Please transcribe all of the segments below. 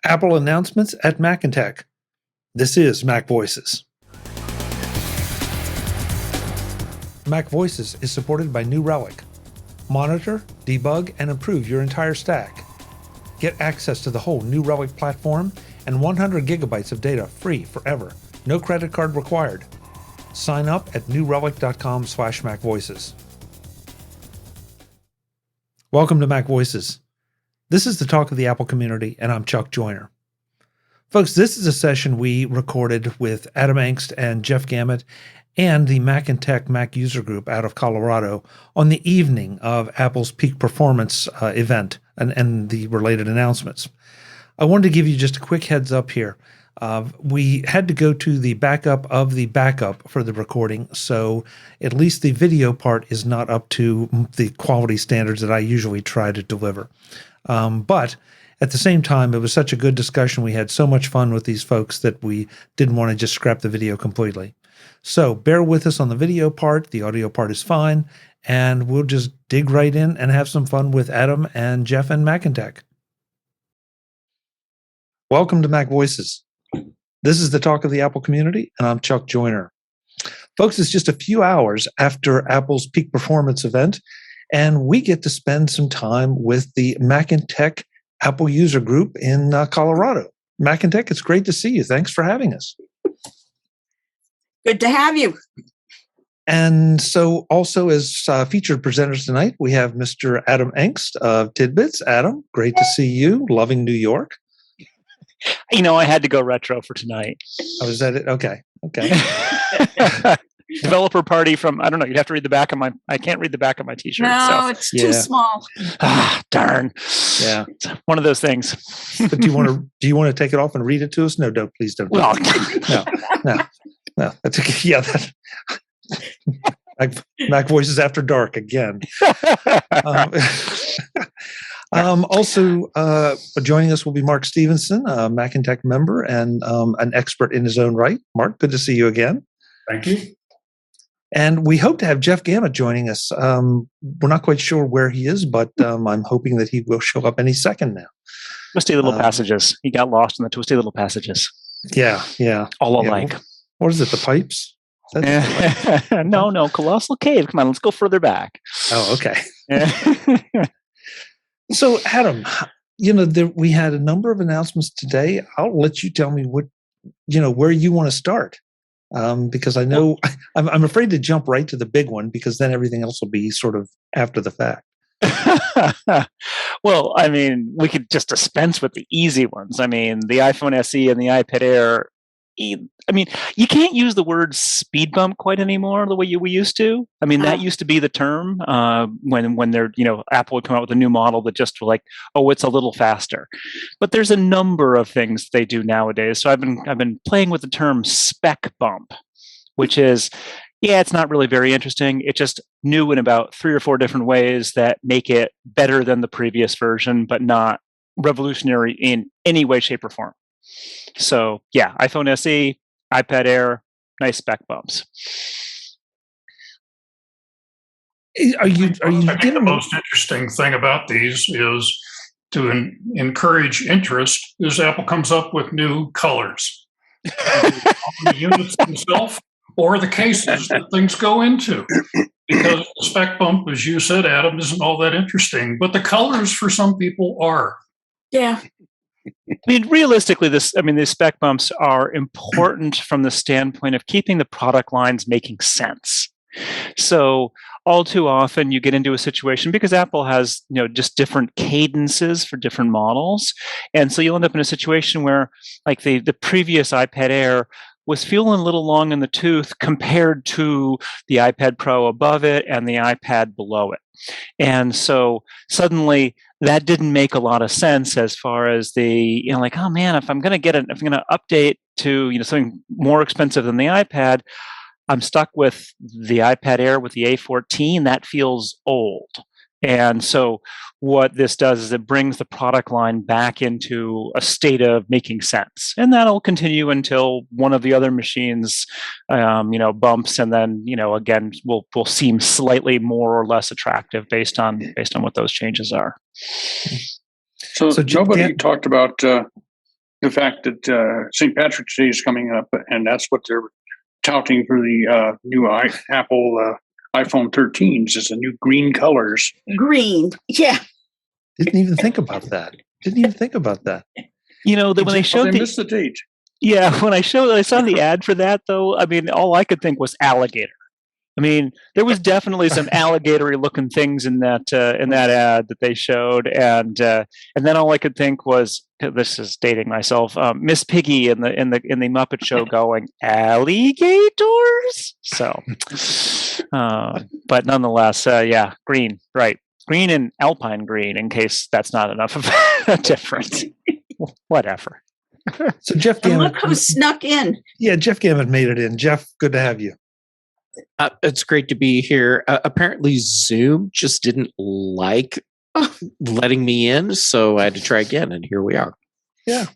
Apple announcements at MacinTech. This is MacVoices. MacVoices is supported by new Relic. Monitor, debug, and improve your entire stack. Get access to the whole new Relic platform and 100 gigabytes of data free forever. No credit card required. Sign up at newrelic.com/MacVoices. Welcome to MacVoices. This is the talk of the Apple community, and I'm Chuck Joyner. Folks, this is a session we recorded with Adam Engst and Jeff Gamet and the MacinTech Mac User Group out of Colorado on the evening of Apple's peak performance event and the related announcements. I wanted to give you just a quick heads up here. We had to go to the backup of the backup for the recording, so at least the video part is not up to the quality standards that I usually try to deliver. But at the same time, it was such a good discussion. We had so much fun with these folks that we didn't want to just scrap the video completely. So bear with us on the video part. The audio part is fine, and we'll just dig right in and have some fun with Adam and Jeff and MacinTech. Welcome to MacVoices. This is the talk of the Apple community, and I'm Chuck Joyner. Folks, it's just a few hours after Apple's peak performance event, and we get to spend some time with the MacinTech Apple User Group in Colorado. MacinTech, it's great to see you. Thanks for having us. Good to have you. And so also as featured presenters tonight, we have Mr. Adam Engst of Tidbits. Adam, great to see you. Loving New York. You know, I had to go retro for tonight. Oh, is that it? Okay. Developer party from, I don't know, you'd have to read the back of I can't read the back of my t-shirt. No, it's too small. Darn. Yeah. It's one of those things. But do you want to take it off and read it to us? No, please don't. Well, no. That's okay. Yeah. MacVoices After Dark again. Also joining us will be Mark Stevenson, a MacinTech member and an expert in his own right. Mark, good to see you again. Thank you. And we hope to have Jeff Gamet joining us. We're not quite sure where he is, but I'm hoping that he will show up any second now. Twisty little passages. He got lost in the twisty little passages. Yeah. All alike. What is it, the pipes? No, Colossal Cave. Come on, let's go further back. Oh, okay. So, Adam, we had a number of announcements today. I'll let you tell me where you want to start, because I know I'm afraid to jump right to the big one because then everything else will be sort of after the fact. Well, I mean, we could just dispense with the easy ones. I mean, the iPhone SE and the iPad Air. I mean, you can't use the word speed bump quite anymore the way we used to. I mean, that used to be the term when they're, Apple would come out with a new model that just were like, oh, it's a little faster. But there's a number of things they do nowadays. So I've been playing with the term spec bump, which is, it's not really very interesting. It's just new in about 3 or 4 different ways that make it better than the previous version, but not revolutionary in any way, shape, or form. So iPhone SE, iPad Air, nice spec bumps. I think the most interesting thing about these is to encourage interest is Apple comes up with new colors. The units themselves or the cases that things go into. Because the spec bump, as you said, Adam, isn't all that interesting, but the colors for some people are. Yeah. I mean, realistically, these spec bumps are important from the standpoint of keeping the product lines making sense. So all too often you get into a situation because Apple has, just different cadences for different models. And so you'll end up in a situation where like the previous iPad Air was feeling a little long in the tooth compared to the iPad Pro above it and the iPad below it. And so suddenly that didn't make a lot of sense as far as the, oh man, if I'm going to update to, something more expensive than the iPad, I'm stuck with the iPad Air with the A14. That feels old. And so what this does is it brings the product line back into a state of making sense. And that'll continue until one of the other machines, bumps, and then, again, will seem slightly more or less attractive based on what those changes are. So nobody talked about the fact that St. Patrick's Day is coming up, and that's what they're touting for the new Apple iPhone 13s is the new green colors. Green. Yeah. Didn't even think about that. You know, when they showed missed the date. Yeah, when I saw the ad for that, though, I mean, all I could think was alligator. I mean, there was definitely some alligatory looking things in that ad that they showed, and then all I could think was, this is dating myself, Miss Piggy in the Muppet Show going alligators. So, but nonetheless, yeah, green, right? Green and alpine green. In case that's not enough of a difference, whatever. So Jeff And Gamet, look who snuck in. yeah, Jeff Gamet made it in. Jeff, good to have you. It's great to be here. Apparently, Zoom just didn't like letting me in, so I had to try again, and here we are. Yeah,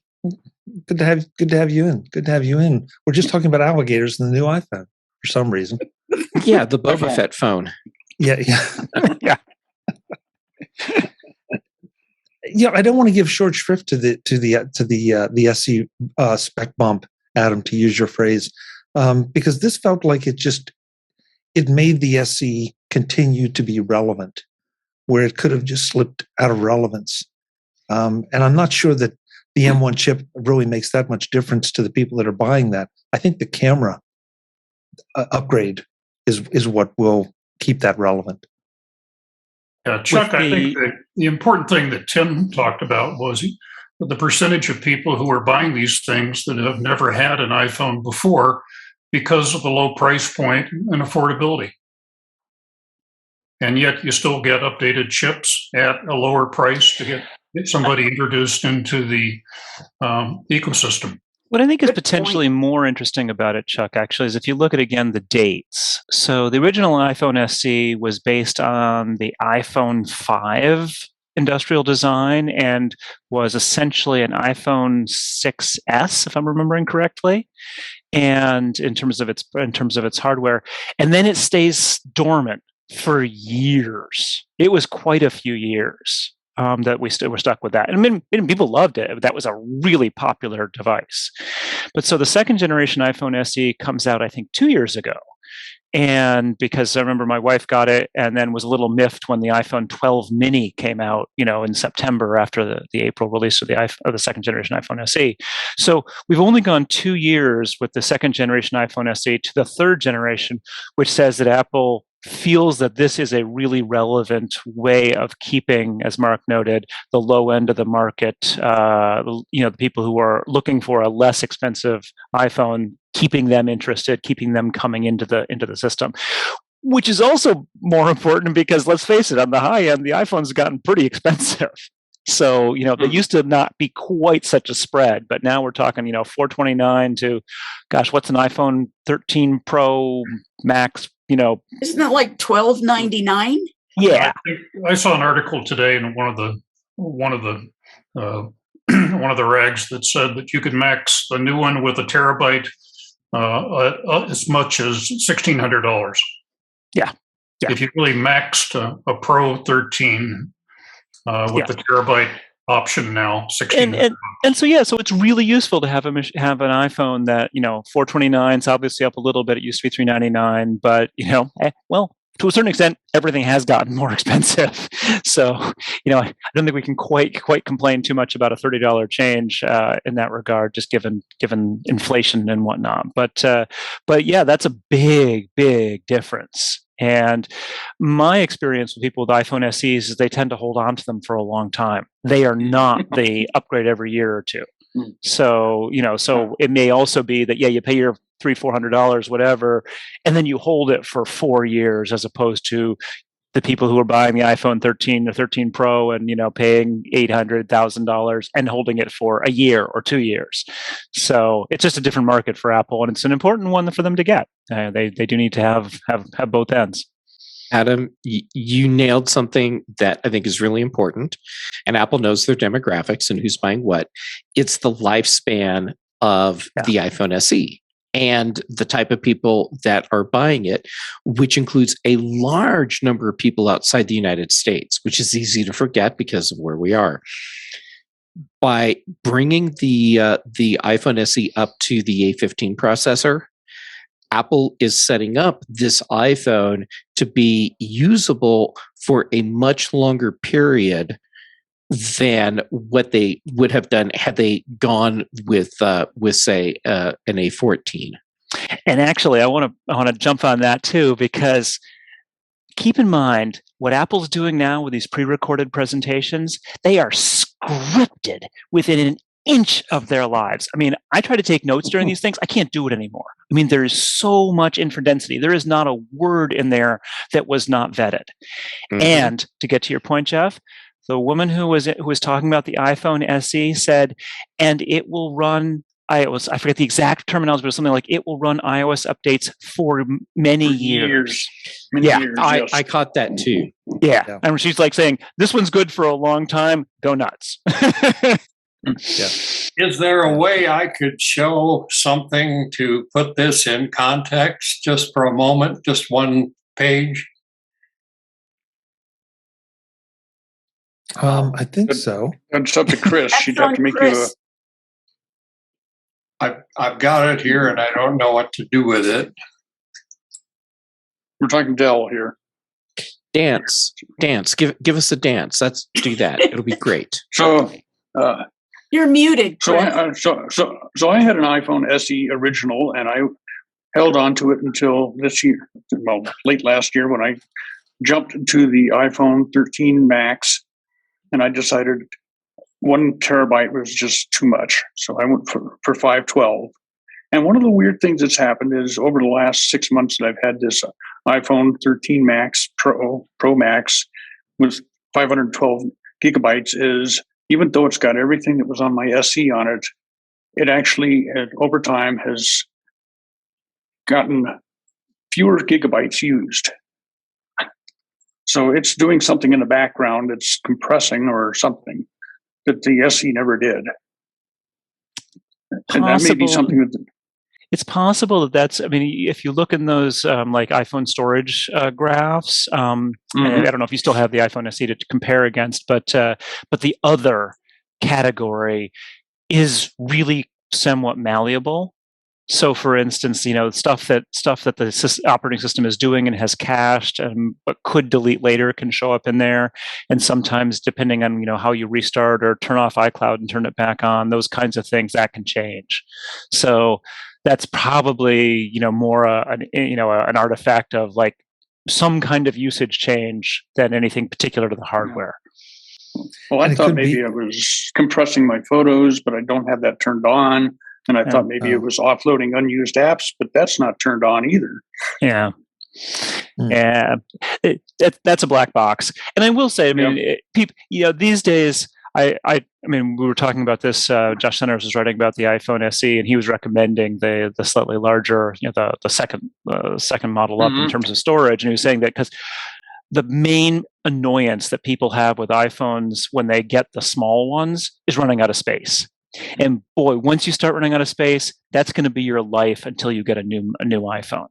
good to have you in. Good to have you in. We're just talking about alligators in the new iPhone for some reason. Yeah, the Boba Fett phone. Yeah. Yeah. Yeah, I don't want to give short shrift to the SE spec bump, Adam, to use your phrase, because this felt like it made the SE continue to be relevant, where it could have just slipped out of relevance. And I'm not sure that the M1 chip really makes that much difference to the people that are buying that. I think the camera upgrade is what will keep that relevant. Yeah, Chuck, I think the important thing that Tim talked about was the percentage of people who are buying these things that have never had an iPhone before because of the low price point and affordability. And yet you still get updated chips at a lower price to get somebody introduced into the ecosystem. What I think is potentially more interesting about it, Chuck, actually, is if you look at, again, the dates. So the original iPhone SE was based on the iPhone 5 industrial design and was essentially an iPhone 6S, if I'm remembering correctly, and in terms of its hardware. And then it stays dormant for years. It was quite a few years. That we were stuck with that. And people loved it. That was a really popular device. But so the second generation iPhone SE comes out, I think, 2 years ago. And because I remember my wife got it and then was a little miffed when the iPhone 12 mini came out, in September after the April release of the second generation iPhone SE. So we've only gone 2 years with the second generation iPhone SE to the third generation, which says that Apple feels that this is a really relevant way of keeping, as Mark noted, the low end of the market, the people who are looking for a less expensive iPhone, keeping them interested, keeping them coming into the system, which is also more important because, let's face it, on the high end, the iPhone's gotten pretty expensive. So, they used to not be quite such a spread, but now we're talking, $429 to, gosh, what's an iPhone 13 Pro Max? Isn't that like $12.99? Yeah, I saw an article today in one of the rags that said that you could max the new one with a terabyte as much as $1,600. Yeah. If you really maxed a Pro 13 with the terabyte option now, $1,600. And so it's really useful to have an iPhone that $429 is obviously up a little bit. It used to be $399, but to a certain extent, everything has gotten more expensive. So I don't think we can quite complain too much about a $30 change in that regard, just given inflation and whatnot. But yeah, that's a big difference. And my experience with people with iPhone SEs is they tend to hold on to them for a long time. They are not the upgrade every year or two. So, so it may also be that, you pay your $300-400, whatever, and then you hold it for 4 years, as opposed to the people who are buying the iPhone 13 or 13 Pro and, paying $800,000 and holding it for a year or 2 years. So it's just a different market for Apple, and it's an important one for them to get. They do need to have both ends. Adam, you nailed something that I think is really important, and Apple knows their demographics and who's buying what. It's the lifespan of the iPhone SE and the type of people that are buying it, which includes a large number of people outside the United States, which is easy to forget because of where we are. by bringing the iPhone SE up to the A15 processor, Apple is setting up this iPhone to be usable for a much longer period than what they would have done had they gone with say an A14. And actually, I want to jump on that too, because keep in mind what Apple's doing now with these pre-recorded presentations. They are scripted within an inch of their lives. I mean, I try to take notes during these things. I can't do it anymore. I mean, there is so much info density. There is not a word in there that was not vetted. Mm-hmm. And to get to your point, Jeff, the woman who was talking about the iPhone SE said, and it will run iOS. I forget the exact terminology, but something like it will run iOS updates for many years. Many years, yes. I caught that too. Yeah. And she's like saying, this one's good for a long time. Go nuts. Yeah. Is there a way I could show something to put this in context just for a moment, just one page? I think so. It's up to Chris. She'd have to make you I've got it here and I don't know what to do with it. We're talking Dell here. Dance. Give us a dance. Let's do that. It'll be great. So you're muted. So I had an iPhone SE original, and I held on to it until this year, well, late last year, when I jumped to the iPhone 13 Max, and I decided 1 terabyte was just too much. So I went for 512. And one of the weird things that's happened is over the last 6 months that I've had this iPhone 13 Max Pro Max with 512 gigabytes is, even though it's got everything that was on my SE on it, it actually, over time, has gotten fewer gigabytes used. So it's doing something in the background. It's compressing or something that the SE never did. And that may be something that... It's possible that's, I mean, if you look in those like iPhone storage graphs, I don't know if you still have the iPhone SE to compare against, but the other category is really somewhat malleable. So, for instance, stuff that the operating system is doing and has cached, but could delete later, can show up in there. And sometimes, depending on how you restart or turn off iCloud and turn it back on, those kinds of things that can change. So that's probably more an artifact of like some kind of usage change than anything particular to the hardware. Well, I thought maybe I was compressing my photos, but I don't have that turned on. And I thought maybe it was offloading unused apps, but that's not turned on either. Yeah. Yeah. That's a black box. And I will say, I mean, people, these days, I mean, we were talking about this. Josh Centers was writing about the iPhone SE, and he was recommending the slightly larger, the second model up in terms of storage. And he was saying that because the main annoyance that people have with iPhones when they get the small ones is running out of space. And boy, once you start running out of space, that's going to be your life until you get a new iPhone.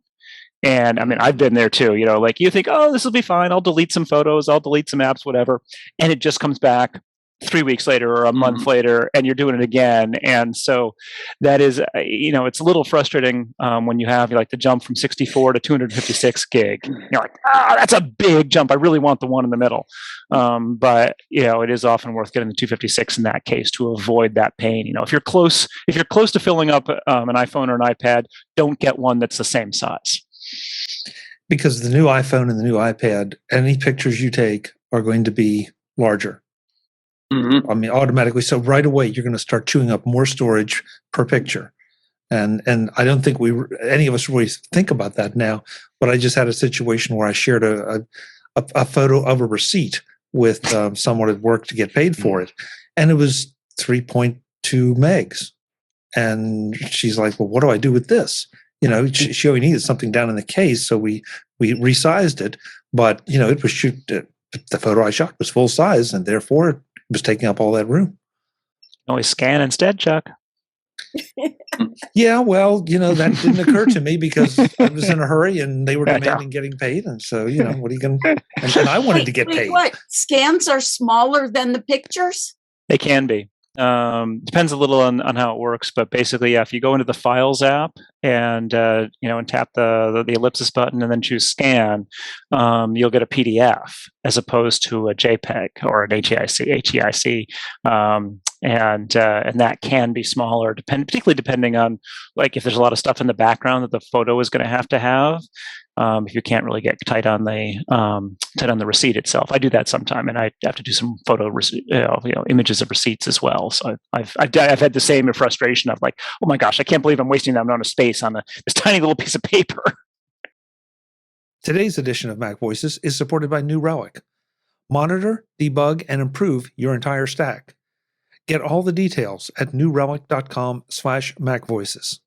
And I mean, I've been there too. Like you think, oh, this will be fine. I'll delete some photos. I'll delete some apps, whatever. And it just comes back 3 weeks later or a month later, and you're doing it again. And so that is, it's a little frustrating when you have like the jump from 64 to 256 gig. You're like, that's a big jump. I really want the one in the middle. But it is often worth getting the 256 in that case to avoid that pain. If you're close to filling up an iPhone or an iPad, don't get one that's the same size. Because the new iPhone and the new iPad, any pictures you take are going to be larger. I mean, automatically. So right away, you're going to start chewing up more storage per picture. And I don't think any of us really think about that now. But I just had a situation where I shared a photo of a receipt with someone at work to get paid for it. And it was 3.2 megs. And she's like, well, what do I do with this? She only needed something down in the case. So we resized it. But, it was the photo I shot was full size, and therefore it was taking up all that room. Always scan instead, Chuck. Yeah, well, that didn't occur to me because I was in a hurry and they were demanding getting paid. And so, what are you going to and I wanted to get paid. What? Scans are smaller than the pictures? They can be. Depends a little on how it works, but basically, yeah, if you go into the Files app and and tap the ellipsis button and then choose Scan, you'll get a PDF as opposed to a JPEG or an HEIC, and that can be smaller, particularly depending on like if there's a lot of stuff in the background that the photo is going to have. If you can't really get tight on the receipt itself. I do that sometime, and I have to do some images of receipts as well. So I've had the same frustration of like, oh my gosh, I can't believe I'm wasting that amount of space on this tiny little piece of paper. Today's edition of MacVoices is supported by New Relic. Monitor, debug, and improve your entire stack. Get all the details at newrelic.com/MacVoices.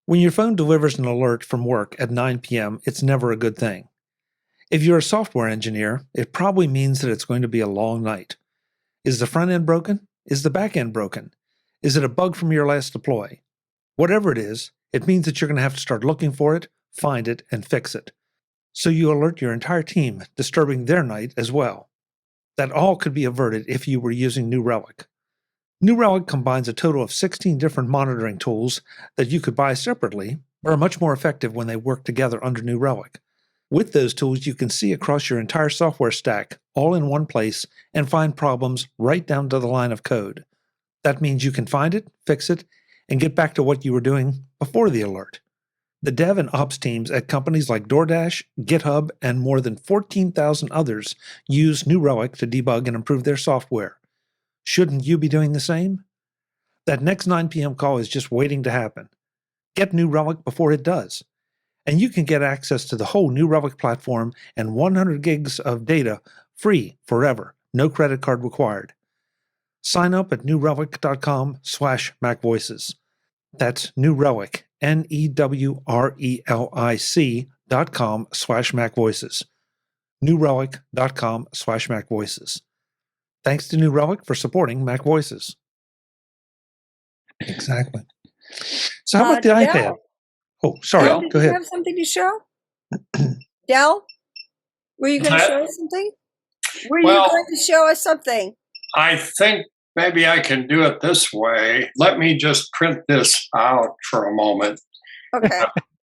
When your phone delivers an alert from work at 9 p.m., it's never a good thing. If you're a software engineer, it probably means that it's going to be a long night. Is the front end broken? Is the back end broken? Is it a bug from your last deploy? Whatever it is, it means that you're going to have to start looking for it, find it, and fix it. So you alert your entire team, disturbing their night as well. That all could be averted if you were using New Relic. New Relic combines a total of 16 different monitoring tools that you could buy separately, but are much more effective when they work together under New Relic. With those tools, you can see across your entire software stack, all in one place, and find problems right down to the line of code. That means you can find it, fix it, and get back to what you were doing before the alert. The dev and ops teams at companies like DoorDash, GitHub, and more than 14,000 others use New Relic to debug and improve their software. Shouldn't you be doing the same? That next 9 p.m. call is just waiting to happen. Get New Relic before it does. And you can get access to the whole New Relic platform and 100 gigs of data free forever, no credit card required. Sign up at newrelic.com/MacVoices. That's New Relic, NEWRELIC.com/MacVoices. newrelic.com/MacVoices. Thanks to New Relic for supporting MacVoices. Exactly. So how about the iPad? Del, Oh, sorry. Del, Go did you ahead. have something to show? Del, were you going to show us something? Were you going to show us something? I think maybe I can do it this way. Let me just print this out for a moment. Okay.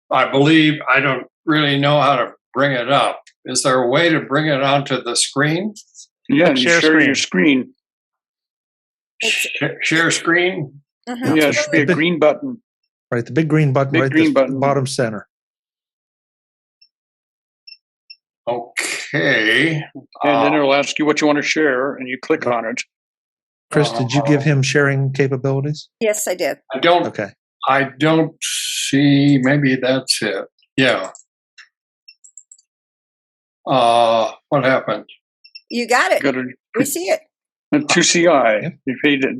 I believe I don't really know how to bring it up. Is there a way to bring it onto the screen? Yeah, you Share share your screen. Share screen? Uh-huh. Yeah, it should be a green button. Right, the big green button Big right green at the button. bottom center. Okay. And then it'll ask you what you want to share, and you click on it. Chris, did you give him sharing capabilities? Yes, I did. I don't Okay. I don't see, maybe that's it. Yeah. What happened? You got it. Got a We see it. 2CI. Yep. You paid it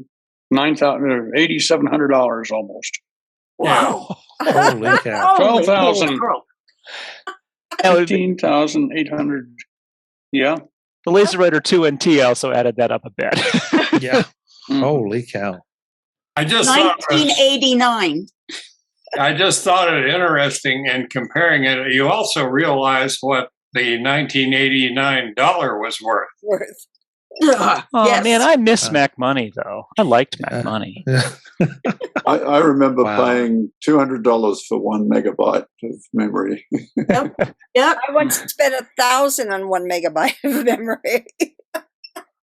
$8,700 almost. Wow. Holy cow. 12,000. 15,800. Yeah. The LaserWriter 2 NT also added that up a bit. Yeah. Mhm. Holy cow. I just thought 1989. I just thought it interesting in comparing it. You also realize what the $1989 was worth. Oh Yes. man, I miss Mac Money though. I liked Mac Money. Yeah. I remember Wow. paying $200 for 1 megabyte of memory. Yep. I once spent 1,000 on 1 megabyte of memory.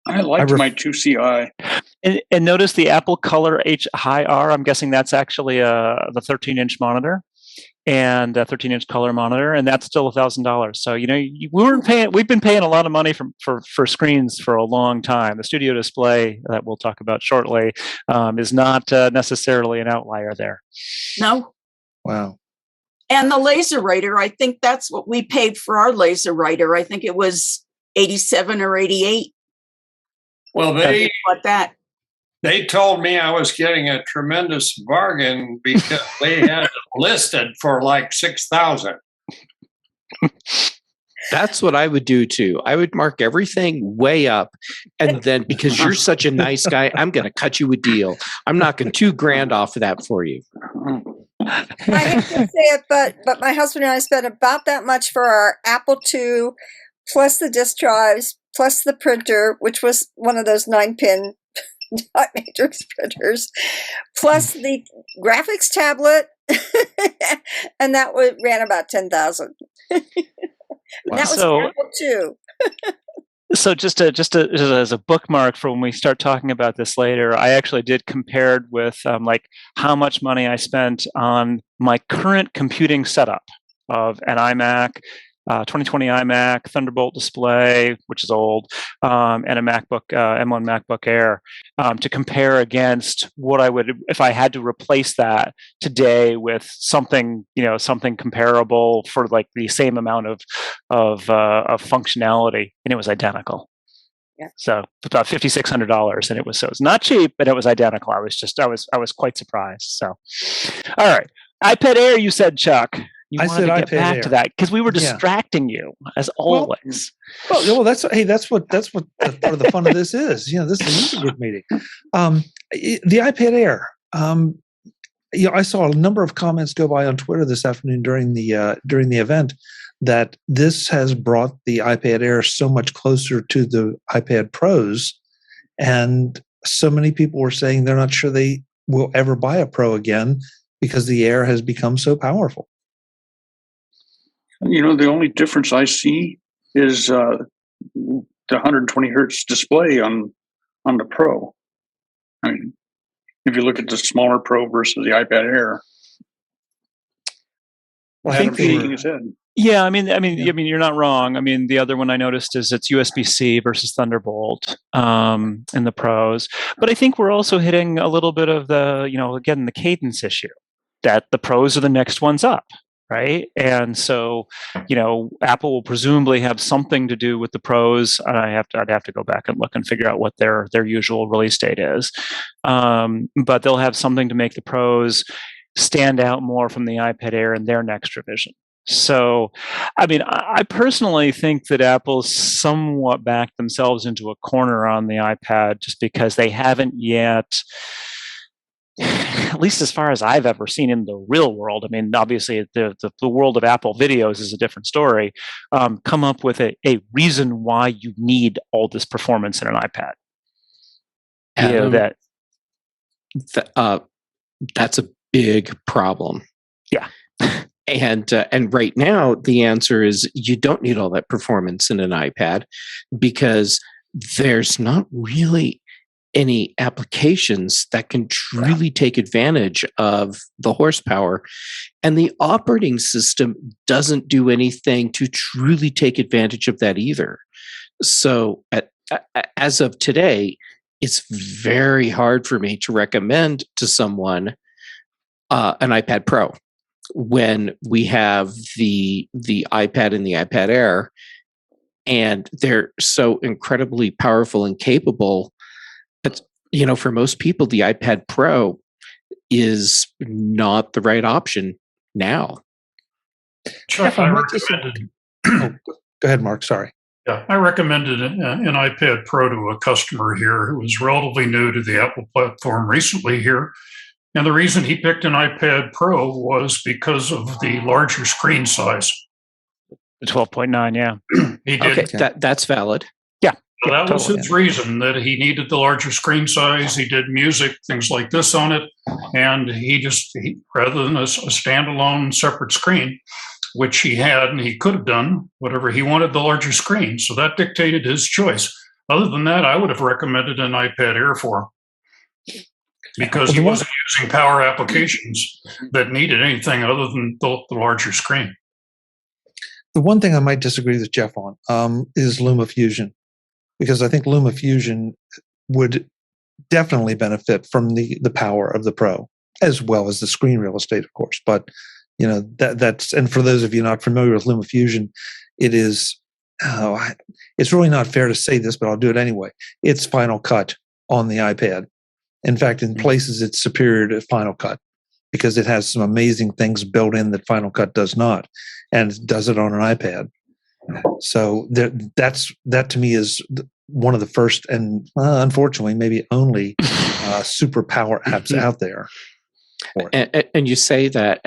I liked my 2CI. And notice the Apple Color H High R. I'm guessing that's actually the 13-inch monitor and a 13-inch color monitor, and that's still $1,000. So we've been paying a lot of money for screens for a long time. The Studio Display that we'll talk about shortly is not necessarily an outlier there. No. Wow. And the LaserWriter, I think that's what we paid for our LaserWriter. I think it was 87 or 88. Well, Like that. they told me I was getting a tremendous bargain because they had it listed for like 6,000. That's what I would do too. I would mark everything way up. And then because you're such a nice guy, I'm going to cut you a deal. I'm knocking $2,000 off of that for you. I hate to say it, but my husband and I spent about that much for our Apple II, plus the disk drives, plus the printer, which was one of those 9-pin dot matrix printers, plus the graphics tablet, and that ran about 10,000. Wow. That was Apple II. So just as a bookmark for when we start talking about this later, I actually did compared with like how much money I spent on my current computing setup of an iMac, 2020 iMac, Thunderbolt display, which is old, and a MacBook M1 MacBook Air, to compare against what I would if I had to replace that today with something, something comparable for like the same amount of functionality, and it was identical. Yeah. So about $5,600, and it was not cheap, but it was identical. I was quite surprised. So, all right, iPad Air, you said, Chuck. I wanted to get back Air. To that because we were distracting you as always. Well, that's what part of the fun of this is. This is a user group meeting. The iPad Air. I saw a number of comments go by on Twitter this afternoon during the event that this has brought the iPad Air so much closer to the iPad Pros, and so many people were saying they're not sure they will ever buy a Pro again because the Air has become so powerful. The only difference I see is the 120 hertz display on the Pro. I mean, if you look at the smaller Pro versus the iPad Air, I think yeah, I mean, you're not wrong. I mean, the other one I noticed is it's USB-C versus Thunderbolt in the Pros. But I think we're also hitting a little bit of the, again, the cadence issue that the Pros are the next ones up. Right. And so, Apple will presumably have something to do with the Pros. And I'd have to go back and look and figure out what their usual release date is. But they'll have something to make the Pros stand out more from the iPad Air in their next revision. So, I mean, I personally think that Apple's somewhat backed themselves into a corner on the iPad just because they haven't yet, at least as far as I've ever seen in the real world. I mean, obviously, the world of Apple videos is a different story. Come up with a reason why you need all this performance in an iPad. That's a big problem. Yeah. And right now, the answer is you don't need all that performance in an iPad because there's not really any applications that can truly take advantage of the horsepower. And the operating system doesn't do anything to truly take advantage of that either. So as of today, it's very hard for me to recommend to someone an iPad Pro when we have the iPad and the iPad Air, and they're so incredibly powerful and capable. But, for most people, the iPad Pro is not the right option now. Chuck, I recommended. Go ahead, Mark. Sorry. Yeah, I recommended an iPad Pro to a customer here who was relatively new to the Apple platform recently here. And the reason he picked an iPad Pro was because of the larger screen size. The 12.9, yeah. He did. Okay, that's valid. Yeah. So that was his reason, that he needed the larger screen size. He did music, things like this on it. And he rather than a standalone separate screen, which he had, and he could have done whatever he wanted, the larger screen. So that dictated his choice. Other than that, I would have recommended an iPad Air for him, because he wasn't using power applications that needed anything other than the larger screen. The one thing I might disagree with Jeff on is LumaFusion, because I think LumaFusion would definitely benefit from the power of the Pro, as well as the screen real estate, of course. But that's, and for those of you not familiar with LumaFusion, it is it's really not fair to say this, but I'll do it anyway. It's Final Cut on the iPad. In fact, in places, it's superior to Final Cut because it has some amazing things built in that Final Cut does not, and it does it on an iPad. So that to me is one of the first and unfortunately maybe only super power apps out there. And you say that,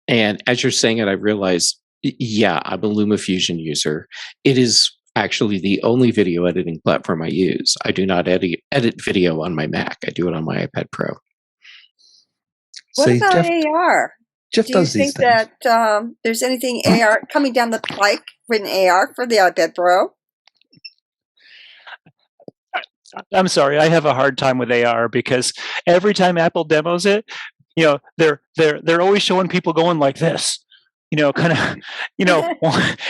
and as you're saying it, I realize, yeah, I'm a LumaFusion user. It is actually the only video editing platform I use. I do not edit video on my Mac. I do it on my iPad Pro. What about AR? Jeff Do you does these think things. that there's anything AR coming down the pike with an AR for the iPad Pro? I'm sorry, I have a hard time with AR because every time Apple demos it, they're always showing people going like this. Kind of,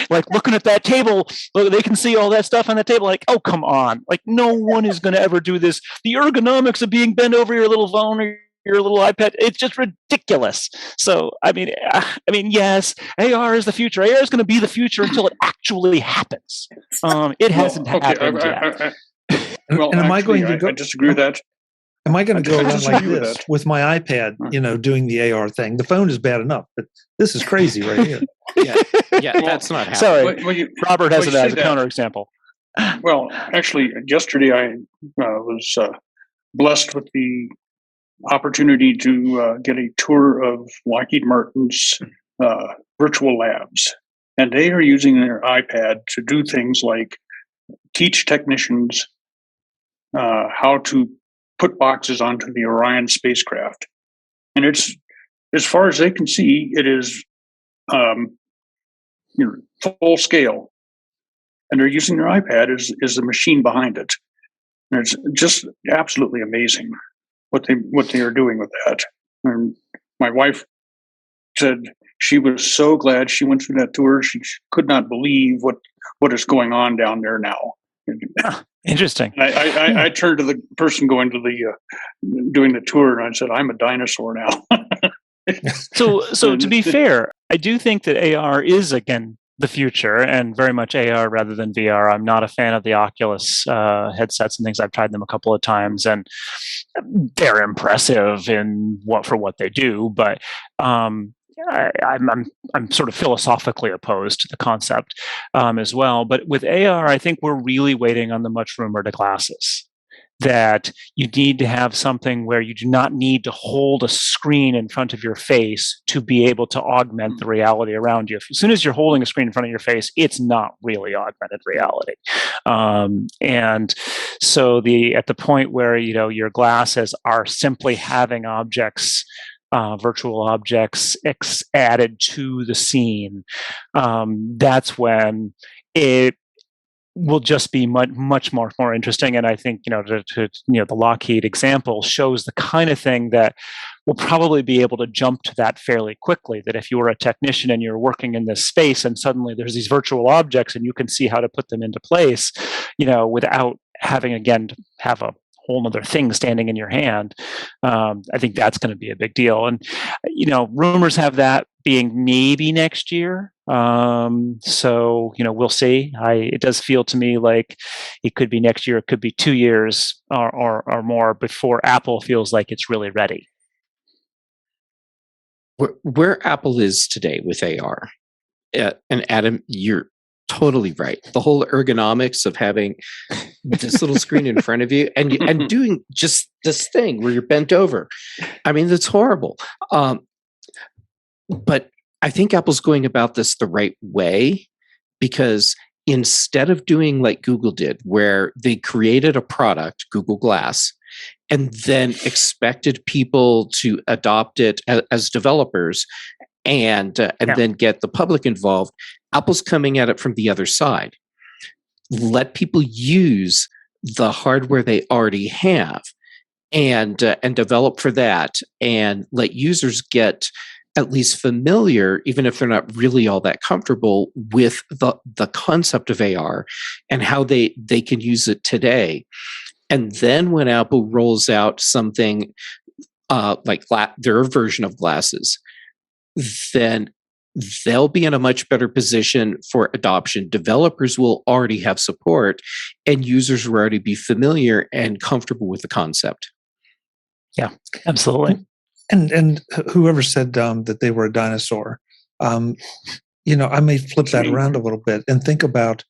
like looking at that table, they can see all that stuff on the table. Like, oh, come on. Like, no one is going to ever do this. The ergonomics of being bent over your little phone or your little iPad, it's just ridiculous. So, I mean, yes, AR is the future. AR is going to be the future until it actually happens. It hasn't happened yet. Well, and am I going to go? I disagree with that. Am I going to go around like disagree with this that. with my iPad, doing the AR thing? The phone is bad enough, but this is crazy right here. Yeah, that's not happening. Sorry, Robert has it as a counterexample. Well, actually, yesterday I was blessed with the opportunity to get a tour of Lockheed Martin's virtual labs. And they are using their iPad to do things like teach technicians how to put boxes onto the Orion spacecraft. And it's, as far as they can see, it is full scale. And they're using their iPad as the machine behind it. And it's just absolutely amazing what they are doing with that. And my wife said she was so glad she went through that tour. She could not believe what is going on down there now. Interesting. I turned to the person going to the doing the tour, and I said, "I'm a dinosaur now." So to be fair, I do think that AR is again the future, and very much AR rather than VR. I'm not a fan of the Oculus headsets and things. I've tried them a couple of times, and they're impressive in what they do, but I'm sort of philosophically opposed to the concept as well. But with AR, I think we're really waiting on the much rumored glasses. That you need to have something where you do not need to hold a screen in front of your face to be able to augment the reality around you. As soon as you're holding a screen in front of your face, it's not really augmented reality. And so at the point where your glasses are simply having objects, virtual objects added to the scene, that's when it will just be much more interesting. And I think the Lockheed example shows the kind of thing that we'll probably be able to jump to that fairly quickly. That if you were a technician and you're working in this space, and suddenly there's these virtual objects, and you can see how to put them into place, without having again to have a whole other thing standing in your hand. I think that's going to be a big deal. And rumors have that being maybe next year. So we'll see. It does feel to me like it could be next year. It could be 2 years or more before Apple feels like it's really ready. Where Apple is today with AR, and Adam, you're totally right. The whole ergonomics of having this little screen in front of you and doing just this thing where you're bent over. I mean, that's horrible. But I think Apple's going about this the right way, because instead of doing like Google did, where they created a product, Google Glass, and then expected people to adopt it as developers and then get the public involved, Apple's coming at it from the other side. Let people use the hardware they already have and develop for that, and let users get at least familiar, even if they're not really all that comfortable with the concept of AR and how they can use it today. And then when Apple rolls out something like their version of glasses, then they'll be in a much better position for adoption. Developers will already have support, and users will already be familiar and comfortable with the concept. Yeah, absolutely. And whoever said that they were a dinosaur, I may flip that around a little bit and think about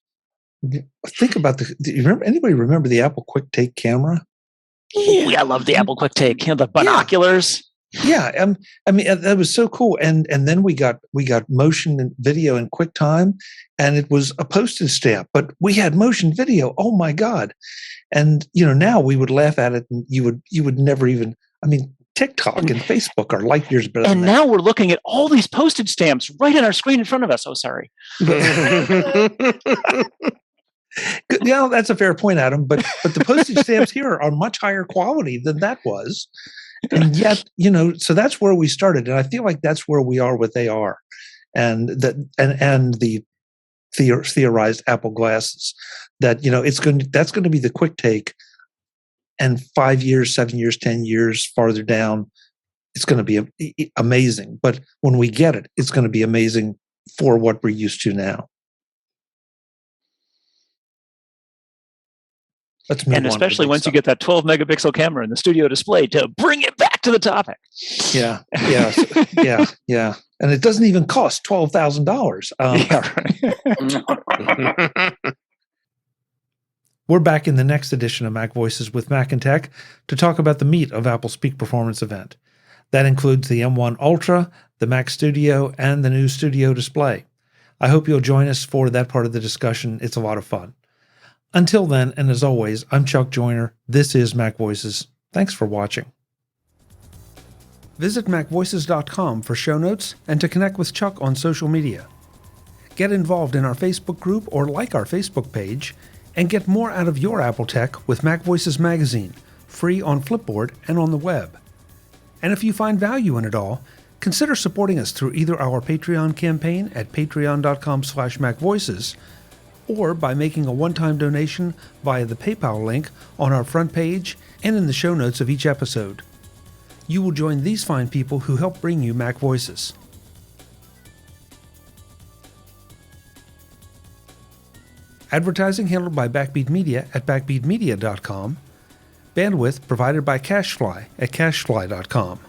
anybody remember the Apple Quick Take camera? Oh, I love the Apple Quick Take. The binoculars. Yeah, I mean that was so cool, and then we got motion and video in QuickTime, and it was a postage stamp, but we had motion video. Oh my God! And now we would laugh at it, and you would never even. I mean, TikTok and Facebook are light years better. And now we're looking at all these postage stamps right on our screen in front of us. Oh, sorry. Yeah, that's a fair point, Adam. But the postage stamps here are much higher quality than that was. And yet, so that's where we started, and I feel like that's where we are with AR, and the theorized Apple glasses. That that's going to be the quick take, and 5 years, 7 years, 10 years farther down, it's going to be amazing. But when we get it, it's going to be amazing for what we're used to now. And especially once you get that 12 megapixel camera in the studio display to bring it back to the topic. Yeah. And it doesn't even cost $12,000. Right. We're back in the next edition of MacVoices with MacinTech to talk about the meat of Apple's Peak Performance event. That includes the M1 Ultra, the Mac Studio, and the new Studio display. I hope you'll join us for that part of the discussion. It's a lot of fun. Until then, and as always, I'm Chuck Joyner. This is MacVoices. Thanks for watching. Visit MacVoices.com for show notes and to connect with Chuck on social media. Get involved in our Facebook group or like our Facebook page, and get more out of your Apple tech with MacVoices Magazine, free on Flipboard and on the web. And if you find value in it all, consider supporting us through either our Patreon campaign at patreon.com/MacVoices, or by making a one-time donation via the PayPal link on our front page and in the show notes of each episode. You will join these fine people who help bring you Mac Voices. Advertising handled by Backbeat Media at backbeatmedia.com. Bandwidth provided by CacheFly at cachefly.com.